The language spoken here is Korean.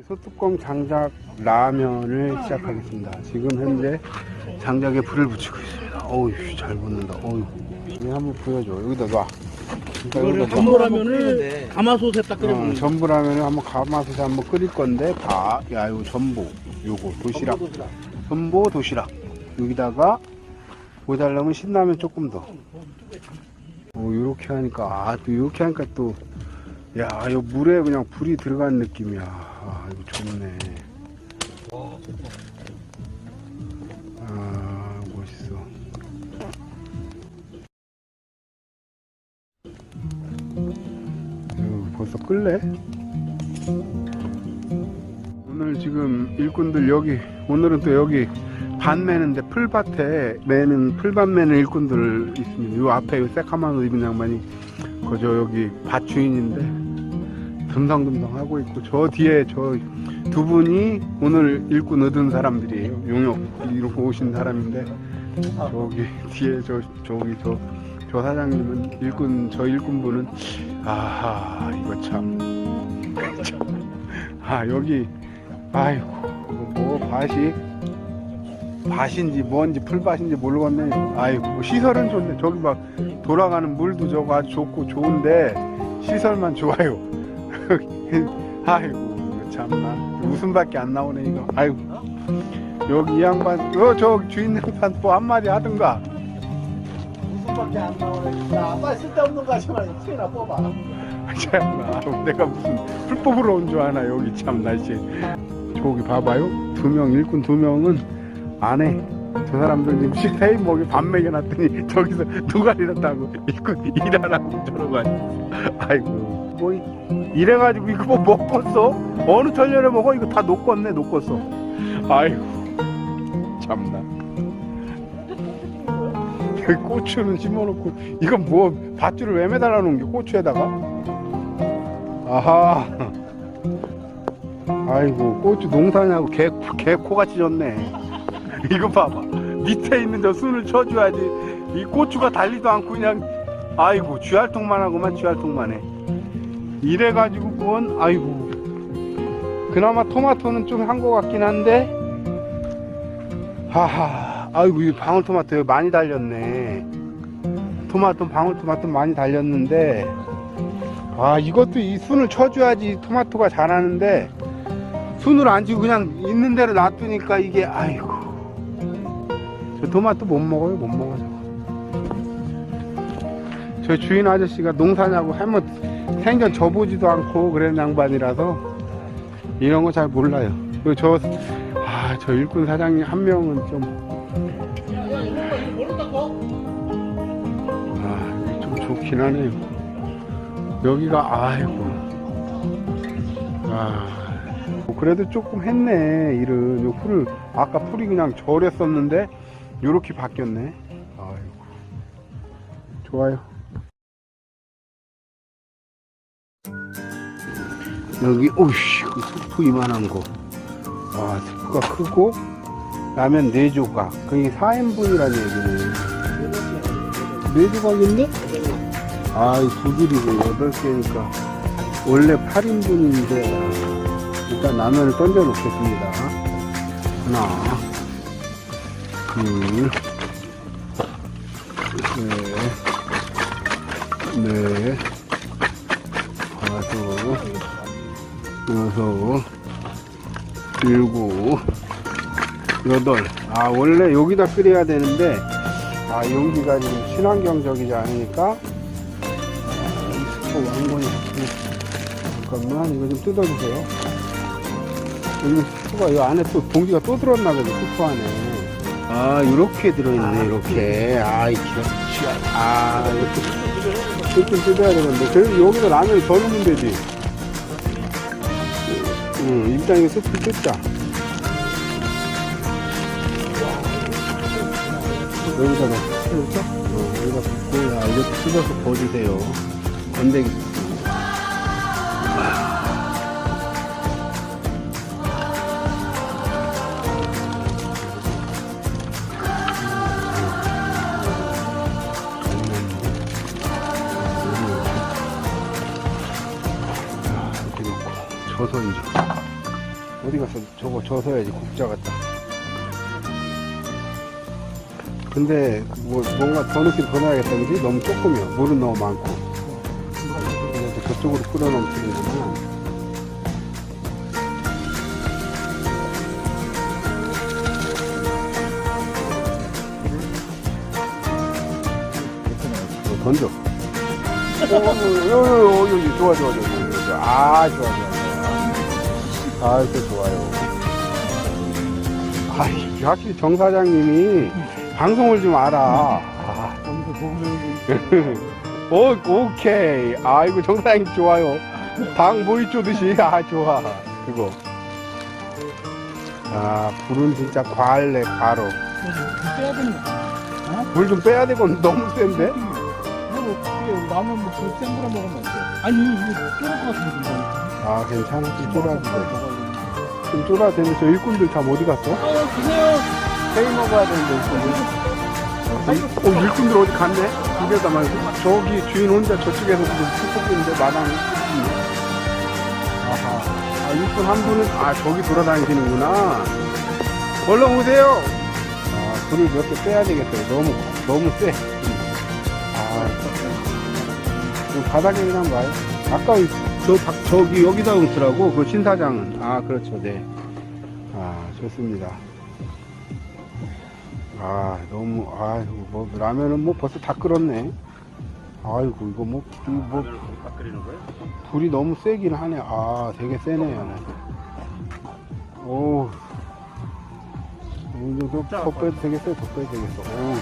소뚜껑 장작 라면을 시작하겠습니다. 지금 현재 장작에 불을 붙이고 있습니다. 어우, 잘 붙는다. 어우, 이거 한번 보여줘. 여기다 놔. 이거를 전보라면을 가마솥에다 끓여 먹는 전보라면을 한번 가마솥에 한번 끓일 건데, 야, 이거 전보, 요거 도시락, 전보 도시락. 여기다가 모자라면 신라면 조금 더. 요렇게 하니까, 또 요렇게 하니까 또, 야, 이 물에 그냥 불이 들어간 느낌이야. 이거 좋네. 멋있어. 벌써 끌래? 오늘 지금 일꾼들 오늘은 또 여기 밭 매는데 풀밭에 풀밭 매는 일꾼들 있습니다. 요 앞에 요 새까만 옷 입은 양반이 그저 여기 밭 주인인데 듬성듬성 하고 있고, 저 뒤에 저 두 분이 오늘 일꾼 얻은 사람들이에요. 용역 이렇게 오신 사람인데, 저기 뒤에 저 사장님은 저 일꾼분은 이거 참 여기 아이고 뭐 밭인지 뭔지 풀밭인지 모르겠네. 아이고 시설은 좋네. 저기 막 돌아가는 물도 저거 아주 좋고 좋은데 시설만 좋아요. 아이고 참나 웃음밖에 안 나오네 이거. 아이고 여기 이 양반 저 주인 양반 또 한마디 하든가. 웃음밖에 안 나오네. 야, 빨리 쓸데없는 거 하지 말고 티나 뽑아. 참나 내가 무슨 풀 뽑으러 온 줄 아나. 여기 참 날씨. 저기 봐봐요. 일꾼 두 명은 안에 저 사람들 지금 식사에 먹이 밥 먹여놨더니 저기서 누가리를 타고 일꾼 일하라고 저러고 앉았어. 아이고 뭐 이래가지고 이거 뭐 먹었어? 어느 천년에 먹어? 이거 다 녹았네. 아이고 참나. 여기 고추는 심어놓고 이건 뭐 밧줄을 왜 매달아 놓은 게 고추에다가? 아하. 아이고 고추 농사냐고 개코같이 졌네. 이거 봐봐. 밑에 있는 저 순을 쳐줘야지. 이 고추가 달리도 않고 그냥 아이고 쥐알통만 하고만 쥐알통만 해. 이래가지고 뭔 아이고. 그나마 토마토는 좀 한 것 같긴 한데 아이고 이 방울토마토 많이 달렸네. 방울토마토 많이 달렸는데 이것도 이 순을 쳐줘야지 토마토가 자라는데 순을 안 주고 그냥 있는 대로 놔두니까 이게 아이고. 저 토마토 못 먹어요. 저 주인 아저씨가 농사냐고 하면 생전 져보지도 않고 그런 양반이라서 이런 거 잘 몰라요. 그리고 저 일꾼 사장님 한 명은 좀 좀 좋긴 하네요. 여기가 아이고 그래도 조금 했네. 일은 요 풀을 아까 풀이 그냥 절였었는데 요렇게 바뀌었네. 아이고 좋아요. 여기 오이씨 그 스프 이만한 거. 스프가 크고 라면 4조각. 그게 4인분이라는 얘기네. 4조각인데? 이 두 줄이고 8개니까 원래 8인분인데 일단 라면을 던져 놓겠습니다. 하나, 둘, 셋, 넷, 다섯, 여섯, 일곱, 여덟. 원래 여기다 끓여야 되는데 여기가 지금 친환경적이지 않으니까 이 스프 왕건이 잠깐만 이거 좀 뜯어주세요. 여기 스프가 이 안에 또 봉지가 또 들었나 보네. 스프 안에 이렇게 들어있네. 이렇게 이거 좀 뜯어야 되는데 그래도 여기다 라면을 더 넣으면 되지. 일단 이거 스프 뜯자. 여기다가 뜯을까? 여기다 붓고 이거 뜯어서 버리세요. 건더기. 이렇게 놓고 져서 이제 어디 갔어? 저거 져서야지 국자 같다. 근데 뭐 뭔가 더 넣긴 더 넣어야겠다. 그지? 너무 조금이야. 물은 너무 많고. 그래서 저쪽으로 끌어넘치는구나. 던져. 요, 좋아. 아, 좋아. 아, 이거 좋아요. 아, 확실히 정 사장님이 방송을 좀 알아. 아. 오케이. 아이고, 정 사장님 좋아요. 당 모이 쪼듯이. 아, 좋아. 그거. 아, 불은 진짜 과할래, 바로. 빼야 되는 거야. 물 좀 빼야 되건 너무 센데? 라면 뭐 그렇게 생거로 먹으면 어때? 아니 이거 쫄을 것 같은데. 아, 괜찮아. 좀 쫄아도 돼. 좀 쫄아도 되는데 저 일꾼들 다 어디 갔어? 주세요. 회의 먹어야 되는데 일꾼들. 일꾼들 어디 갔네? 집에다 말고 저기 주인 혼자 저쪽에서 지금 축복고 있는데 마당에. 아하. 아, 일꾼 한 분은 저기 돌아다니시는구나. 얼른 오세요. 아, 불을 몇 개 빼야 되겠어요. 너무 세. 바닥에 그냥 봐요. 아까 저기 여기다 놓더라고. 그 신사장은. 아, 그렇죠. 네. 아, 좋습니다. 아, 너무, 아이고, 뭐, 라면은 뭐 벌써 다 끓었네. 아이고, 이거 뭐, 불이 너무 세긴 하네. 아, 되게 세네요. 오, 이거 더 빼도 되겠어요? 더 빼도 되겠어. 오.